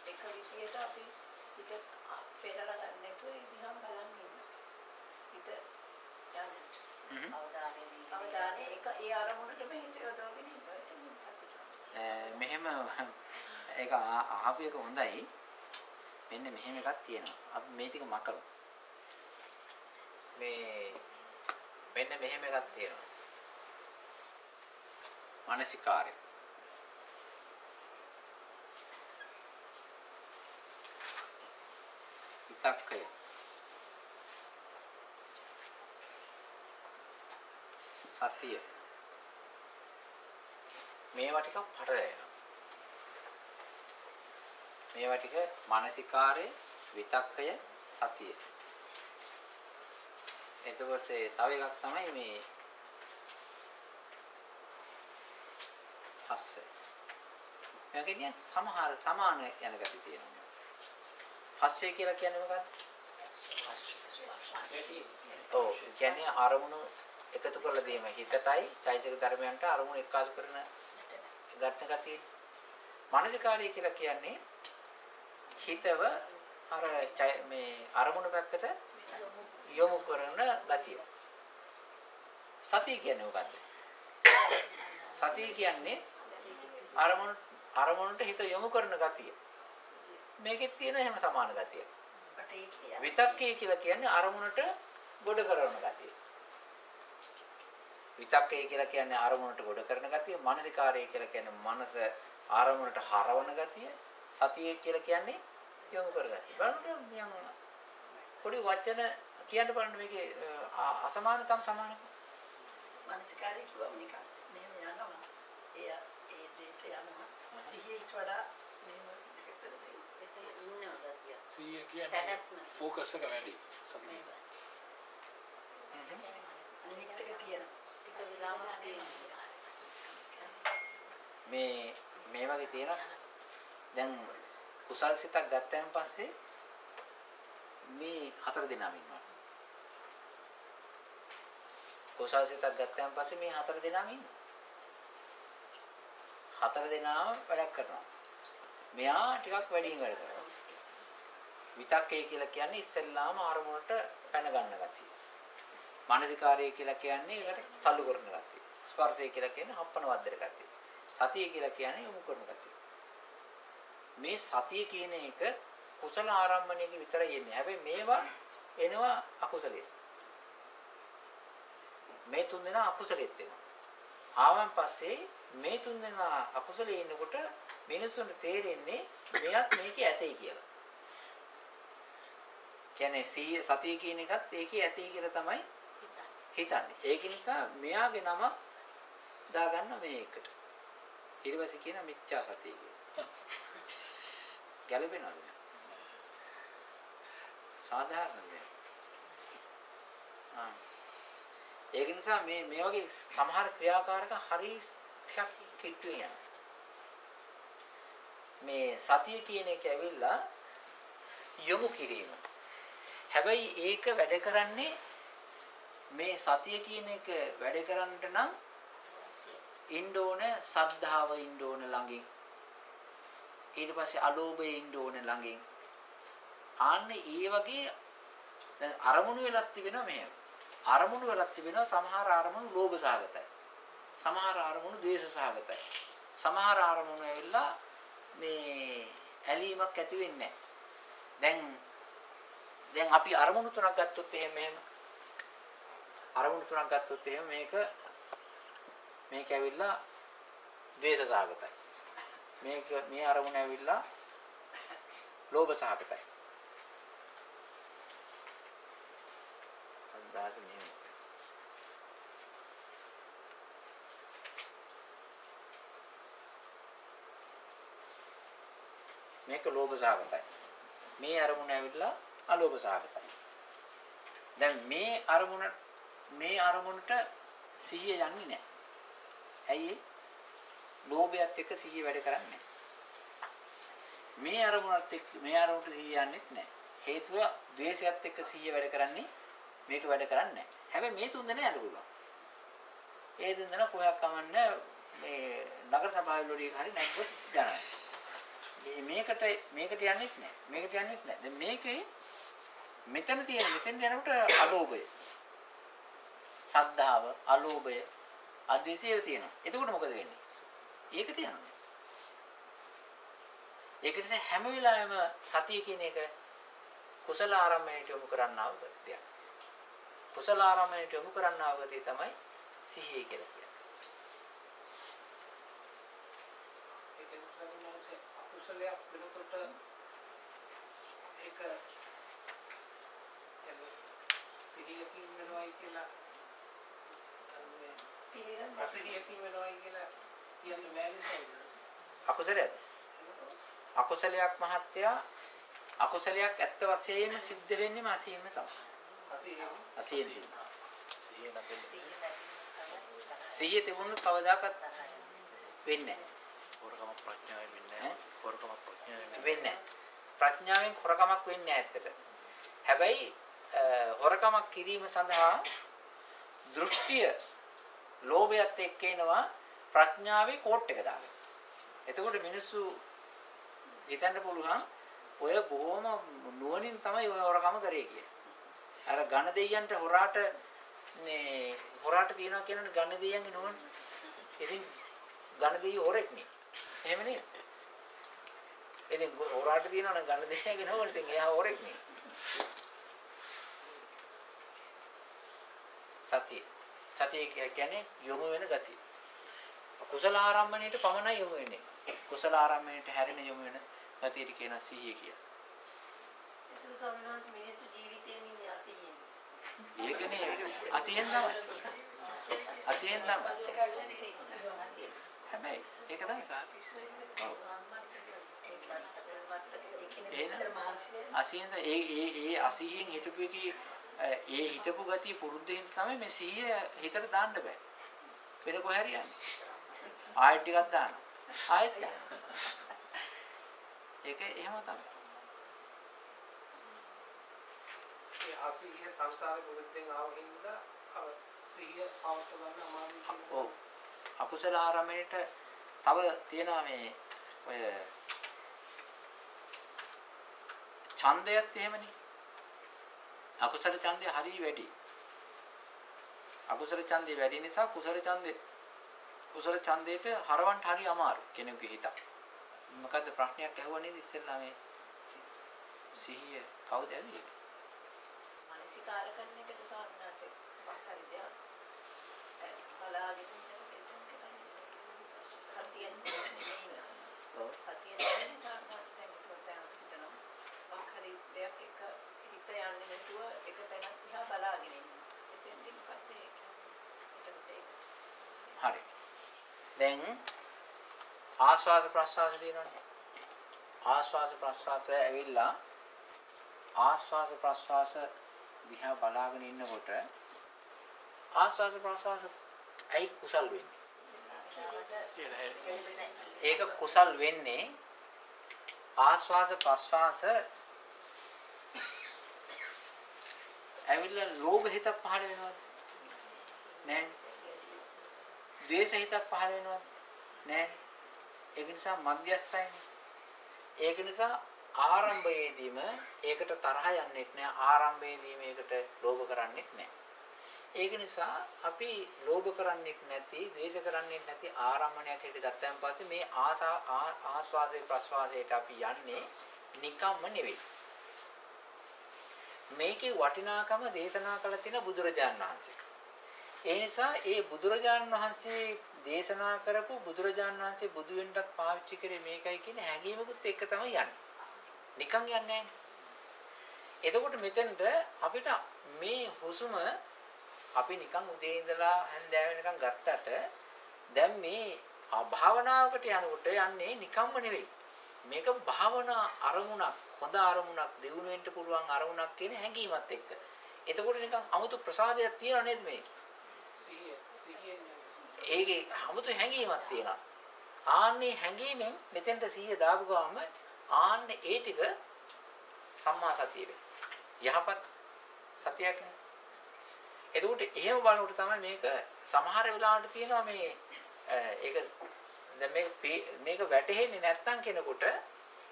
එක විදියට අපි හිත පෙරලා ගන්න නැතුව ඒ දිහා බලන් ඉන්නවා. හිත අවධානය ඒක ඒ අරමුණටම හිත යොදවගෙන ඉන්නවා. මෙහෙම ඒක ආපු එක හොඳයි. මෙන්න මෙහෙම එකක් තියෙනවා. අපි මේ ටික මකමු. මෙන්න මෙහෙම එකක් තියෙනවා. මානසිකාරය. විතක්කය. සතිය. මේවා ටික පටලැවෙනවා. මේවා ටික මානසිකාරය, විතක්කය, සතිය. එතකොට තව එකක් තමයි මේ හස්ස. මේක කියන්නේ සමාන යන ගති තියෙනවා. හස්සය කියලා කියන්නේ මොකක්ද? ඔව් කියන්නේ අරමුණු එකතු කරලා දීම හිතටයි චෛතසික ධර්මයන්ට අරමුණු එක්කාසු කරන ගන්න ගතිය. මානසිකාරය කියලා කියන්නේ හිතව අර මේ අරමුණු පැත්තට යොමු කරන ගතිය. සතිය කියන්නේ මොකද්ද? සතිය කියන්නේ අරමුණට හිත යොමු කරන ගතිය. මේකෙත් තියෙන එහෙම සමාන ගතිය. බට ඒකේ විතක්කේ කියලා කියන්නේ අරමුණට ගොඩ කරන ගතිය. විතක්කේ කියලා කියන්නේ අරමුණට ගොඩ කරන ගතිය. මානසිකාරය කියලා කියන්නේ මනස අරමුණට හරවන ගතිය. සතිය කියලා කියන්නේ යොමු කරගතිය. බලන්න යම් පොඩි වචන කියන්න බලන්න මේකේ අසමානකම් සමානකම්. මානසිකාරී කිව්වම නිකන් මෙහෙම යනවා. ඒ දෙයට යනවා. සිහියට වඩා මෙහෙම සිහිය කියන්නේ ફોකස් එක වැඩි. සතිය. නිමිත්තක තියෙන ටික විලාමයක් තියෙනවා. මේ වගේ තියෙන දැන් කුසල් සිතක් ගත්තයින් පස්සේ මේ 4 දෙනාම ඉන්නවා. කුසල් සිතක් ගත්තයින් පස්සේ මේ 4 දෙනාම ඉන්නවා. 4 දෙනාම වැඩක් කරනවා. මෙයා ටිකක් වැඩියෙන් වැඩ කරනවා. විතක්කේ කියලා කියන්නේ ඉස්සෙල්ලාම ආරමුණට පැන ගන්න ගතිය. මානසිකාරය කියලා කියන්නේ ඒකට තල්ලු කරන ගතිය. ස්පර්ශය කියලා කියන්නේ හප්පන වද්දර ගතිය. සතිය කියලා කියන්නේ යොමු කරන ගතිය. මේ සතිය කියන එක කුසල ආරම්භණයක විතරයි එන්නේ. හැබැයි මේවා එනවා අකුසලයේ. මේ තුන් දෙනා අකුසලෙත් එනවා. ආවන් පස්සේ මේ තුන් දෙනා අකුසලයේ ඉන්නකොට මිනිස්සුන්ට තේරෙන්නේ මෙයත් මේකේ ඇතේ කියලා. කියන්නේ සතිය කියන එකත් ඒකේ ඇතේ කියලා තමයි හිතන්නේ. ඒක නිසා මෙයාගේ නම දාගන්න මේ එකට. ඊට පස්සේ කියන මිච්ඡා සතිය කියලා. ගැළපෙනවද? සාධාරණද? ඒක නිසා මේ වගේ සමහර ක්‍රියාකාරක හරි ටිකක් කිට්ටු යනවා. මේ සතිය කියන එක ඇවිල්ලා යොමු කිරීම. හැබැයි ඒක වැඩ කරන්නේ මේ සතිය කියන එක වැඩ කරන්නට නම් ඉන්න ඕන සද්ධාව ඉන්න ඕන ළඟින්. ඊට පස්සේ අලෝභය ඉන්න ඕන ළඟින්. ආන්නේ ඒ වගේ දැන් අරමුණු වෙලක් තිබෙනවා මෙහෙම. අරමුණු වෙලක් තිබෙනවා සමහර අරමුණු ලෝභ සහගතයි. සමහර අරමුණු ද්වේෂ සහගතයි. සමහර අරමුණු ඇවිල්ලා මේ ඇලීමක් ඇති වෙන්නේ නැහැ. දැන් අපි අරමුණු තුනක් ගත්තොත් එහෙම අරමුණු තුනක් ගත්තොත් එහෙම මේක ඇවිල්ලා ද්වේෂ සහගතයි. මේ අරමුණ ඇවිල්ලා ලෝභ සහගතයි. අදාළ මෙහෙම. මේක ලෝභ සහගතයි. මේ අරමුණ ඇවිල්ලා අලෝභ සහගතයි. දැන් මේ අරමුණට සිහිය යන්නේ නැහැ. ඇයි ඒ? ලෝභයත් එක්ක සිහිය වැඩ කරන්නේ නැහැ. මේ අරමුණට සිහිය යන්නේ නැහැ. හේතුව ද්වේෂයත් එක්ක සිහිය වැඩ කරන්නේ මේක වැඩ කරන්නේ නැහැ. හැබැයි මේ තුන් දෙනා යන්න පුළුවන්. ඒ තුන් දෙනා කොහොමද කමන්නේ මේ නගර සභාවේ ලෝරියක හරි නැග්ගොත් යනවා. මේකට යන්නේ නැහැ. මේකට යන්නේ නැහැ. දැන් මේකේ මෙතන යනකොට අලෝභය, සද්ධාව, අලෝභය, අද්වේෂය තියෙනවා. එතකොට මොකද වෙන්නේ? ඒකට යනවා. ඒක නිසා හැම වෙලාවෙම සතිය කියන එක කුසල ආරම්භණයට යොමු කරන්නා වූ ගතියක්. කුසල ආරම්භණයට යොමු කරන්නා වූ ගතිය තමයි සිහිය කියලා කියන්නේ. අකුසලයක් වෙනකොට ඒක සිහියකින් වෙනවයි කියලා අසිහියකින් වෙනවයි කියලා කියන්නේ මෑනිද? අකුසලයක්. අකුසලයක් මහත්යා අකුසලයක් ඇත්ත වශයෙන්ම සිද්ධ වෙන්නේම අසීයෙන්ම තමයි. අසීයෙන්. සිහිය තිබුණොත් කවදාකවත් වෙන්නේ නැහැ. හොරකම ප්‍රඥාවෙන් වෙන්නේ නැහැ. හොරකම ප්‍රඥාවෙන් වෙන්නේ නැහැ. ප්‍රඥාවෙන් හොරකමක් වෙන්නේ නැහැ ඇත්තට. හැබැයි හොරකමක් කිරීම සඳහා දෘෂ්ටිය ලෝභයත් එක්ක එනවා ප්‍රඥාවේ කෝට් එක දාගෙන. එතකොට මිනිස්සු හිතන්න පුළුවන් ඔය බොහොම නුවණින් තමයි ඔය හොරකම කරේ කියලා. අර ඝන දෙයියන්ට හොරාට තියනවා කියන ඝන දෙයියන්ගේ නුවණ. ඉතින් ඝන දෙයිය හොරෙක් නේ. එහෙම නේද? ඉතින් හොරාට තියනවා නම් ගන්න දෙයක් නෝනේ. ඉතින් එයා හොරෙක් නේ. සතිය කියන්නේ යොමු වෙන ගතිය. කුසල ආරම්භණයට පමණයි යොමු වෙන්නේ. කුසල ආරම්භණයට හැරෙන යොමු වෙන ගතියට කියන සිහිය කියලා. ඒතර ස්වාමීන් වහන්සේ මිනිස්සු ජීවිතයෙන් ඉන්නේ 80න්. ඒකනේ 80න් තමයි. 80න් තමයි. හැබැයි ඒක තමයි. අසියෙන්ද ඒ 80න් හිටපු එකේ ඒ හිටපු ගතිය පුරුද්දෙන් තමයි මේ සිහිය හිතට දාන්න බෑ. වෙන කොහේ හරියන්නේ. ආයෙත් ටිකක් දාන්න. ආයෙත් දාන්න. ඒක එහෙම තමයි. ඒ අසිහිය සංසාරේ මුලෙන් ආව හින්දා සිහිය පවත්ව ගන්න අමාරුයි කියලා. ඔව්. අකුසල ආරම්භණයට තව තියෙනවා මේ ඔය ඡන්දයත් එහෙමනේ. අකුසල ඡන්දය හරිය වැඩි. අකුසල ඡන්දය වැඩි නිසා කුසල ඡන්දයට හරවන්න හරිය අමාරු කෙනෙකුගේ හිත. මොකද්ද ප්‍රශ්නයක් ඇහුවා නේද ඉස්සෙල්ලා මේ සිහිය කවුද ඇවිල්ලා? මානසිකාර කරන එකට ස්වාමීන් වහන්සේ හරි දෙයක්. බලාගෙන සතියෙන් නෙමෙයි. ඔව් සතියෙන් නෙමෙයි ස්වාමීන් වහන්සේ හිතනවා. හරි දෙයක් එක හිත යන්නේ නැතුව එක තැනක් දිහා බලාගෙන ඉන්නවා. එතෙන්දී මොකක්ද ඒක? හරි. දැන් ආස්වාස ප්‍රස්වාස දිනවනේ. ආස්වාස ප්‍රස්වාස ඇවිල්ලා ආස්වාස ප්‍රස්වාස දිහා බලාගෙන ඉන්නකොට ආස්වාස ප්‍රස්වාස ඇයි කුසල් වෙන්නේ? ඒක කුසල් වෙන්නේ ආස්වාස ප්‍රස්වාස ඇවිල්ලා ලෝභ හිතක් පහළ වෙනවද? නෑ. ද්වේෂ හිතක් පහළ වෙනවද? නෑ. ඒක නිසා මධ්‍යස්ථයිනේ. ඒක නිසා ආරම්භයේදීම ඒකට තරහ යන්නෙත් නෑ. ආරම්භයේදීම ඒකට ලෝභ කරන්නෙත් නෑ. ඒක නිසා අපි ලෝභ කරන්නෙත් නැති, ද්වේෂ කරන්නෙත් නැති ආරම්භණයක් හිට ගත්තන් පස්සේ මේ ආස්වාසේ ප්‍රස්වාසයට අපි යන්නේ නිකම්ම නෙවෙයි. මේකේ වටිනාකම දේශනා කළ තියෙන බුදුරජාණන් වහන්සේ. ඒ නිසා ඒ බුදුරජාණන් වහන්සේ දේශනා කරපු බුදුරජාණන් වහන්සේ බුදු වෙන්නත් පාවිච්චි කරේ මේකයි කියන හැඟීමකුත් එක්ක තමයි යන්නේ. නිකන් යන්නේ නැහැ. එතකොට මෙතෙන්ට අපිට මේ හුස්ම අපි නිකන් උදේ ඉඳලා හැන්දෑව වෙනකන් ගත්තට දැන් මේ භාවනාවකට යනකොට යන්නේ නිකම්ම නෙවෙයි. මේක භාවනා අරමුණක්, හොඳ අරමුණක්, දියුණු වෙන්න පුළුවන් අරමුණක් කියන හැඟීමත් එක්ක. එතකොට නිකන් 아무තු ප්‍රසාදයක් තියන නේද මේක? ඒකේ 아무තු හැඟීමක් තියෙනවා. ආන්නේ හැඟීමෙන් මෙතෙන්ට 100 දාපු ගාම ආන්නේ ඒ ටික සම්මා සතිය වෙනවා. යහපත් සතියක් නේ. එතකොට එහෙම බලනකොට තමයි මේක සමහර වෙලාවට තියෙනවා මේ ඒක දැන් මේක වැටහෙන්නේ නැත්තම් කෙනෙකුට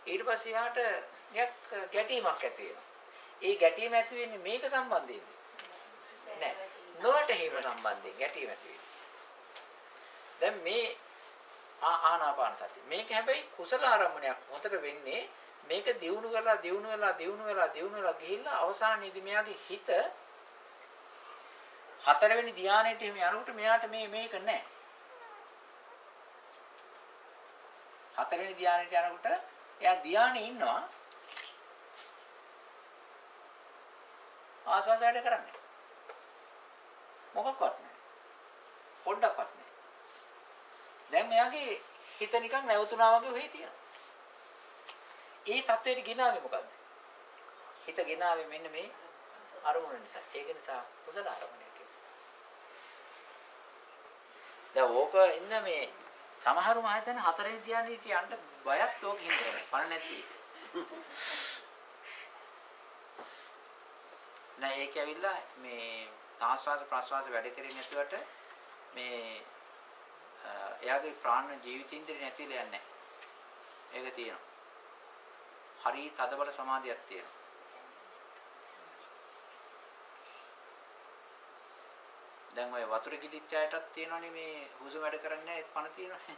ඊට පස්සේ යාට ගැටීමක් ඇති වෙනවා. ඒ ගැටීම ඇති වෙන්නේ මේක සම්බන්ධයෙන් නෑ. නොවැටහීම සම්බන්ධයෙන් ගැටීම ඇති වෙනවා. දැන් මේ ආනාපාන සතිය. මේක හැබැයි කුසල ආරම්භණයක් හොතට වෙන්නේ මේක දියුණු වෙලා ගිහිල්ලා අවසානයේදී මෙයාගේ හිත හතරවෙනි ධානයට එහෙම යනකොට මෙයාට මේක නැහැ. හතරවෙනි ධානයට යනකොට එයා ධානයේ ඉන්නවා. ආස්වාසයට කරන්නේ. මොකක්වත් නැහැ. පොඩ්ඩක්වත් නැහැ. දැන් මෙයාගේ හිත නිකන් නැවතුණා වගේ වෙයි තියෙනවා. ඒ තත්ත්වයට ගෙනාවේ මොකද්ද? හිත ගෙනාවේ මෙන්න මේ අරමුණ නිසා. ඒක නිසා කුසල අරමුණක්. දැන් ඕක ඉන්න මේ සමහරු මම හිතන්නේ හතරේ ධානයට යන්න බයත් ඕක හින්දා. පණ නැති. නෑ ඒක ඇවිල්ලා මේ ආස්වාස ප්‍රාස්වාස වැඩ කරේ නැතුවට මේ එයාගේ ප්‍රාණ ජීවිතින්ද්‍රිය නැතිලා යන්නේ. ඒක තියෙනවා. හරි තදබල සමාධියක් තියෙනවා. දැන් ඔය වතුර කිලිච්චයටත් තියෙනවනේ මේ හුස්ම වැඩ කරන්නේ නැහැ පණ තියෙනවනේ.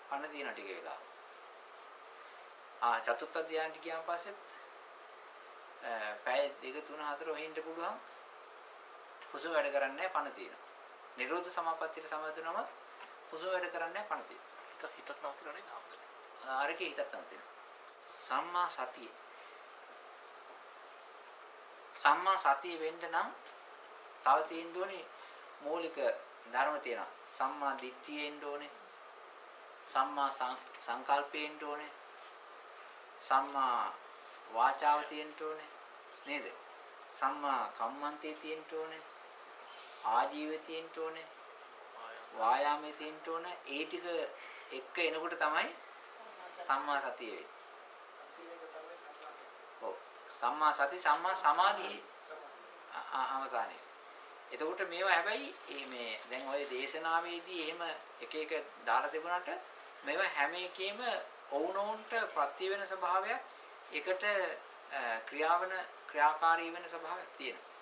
පණ තියෙන ටික වෙලා. චතුත්ථ ධානයට ගියාන් පස්සෙත් පැය 2 3 4 වෙහින්න පුළුවන්. හුස්ම වැඩ කරන්නේ නැහැ පණ තියෙනවා. නිරෝධ සමාපත්තියට සමවැදුනම හුස්ම වැඩ කරන්නේ නැහැ පණ තියෙනවා. හිතත් නවතිනවා නේද හම්බුනේ. අරකේ හිතක් නවතිනවා. සම්මා සතිය. සම්මා සතිය වෙන්න නම් තව තියෙන්න ඕනේ මූලික ධර්ම තියෙනවා. සම්මා දිට්ඨියෙන්න ඕනේ. සම්මා සංකල්පයෙන්න ඕනේ. සම්මා වාචාව තියෙන්න ඕනේ. නේද? සම්මා කම්මන්තේ තියෙන්න ඕනේ. ආජීවය තියෙන්න ඕනේ. වායාමයේ තියෙන්න ඕනේ. ඒ ටික එක්ක එනකොට තමයි සම්මා සතිය වෙන්නේ. ඔව්. සම්මා සති සම්මා සමාධි අවසානයේ. එතකොට මේවා හැබැයි මේ දැන් ඔය දේශනාවේදී එහෙම එක එක දාලා තිබුණාට මේවා හැම එකෙම ඔවුනොවුන්ට ප්‍රති වෙන ස්වභාවයක් එකට ක්‍රියාකාරී වෙන ස්වභාවයක් තියෙනවා.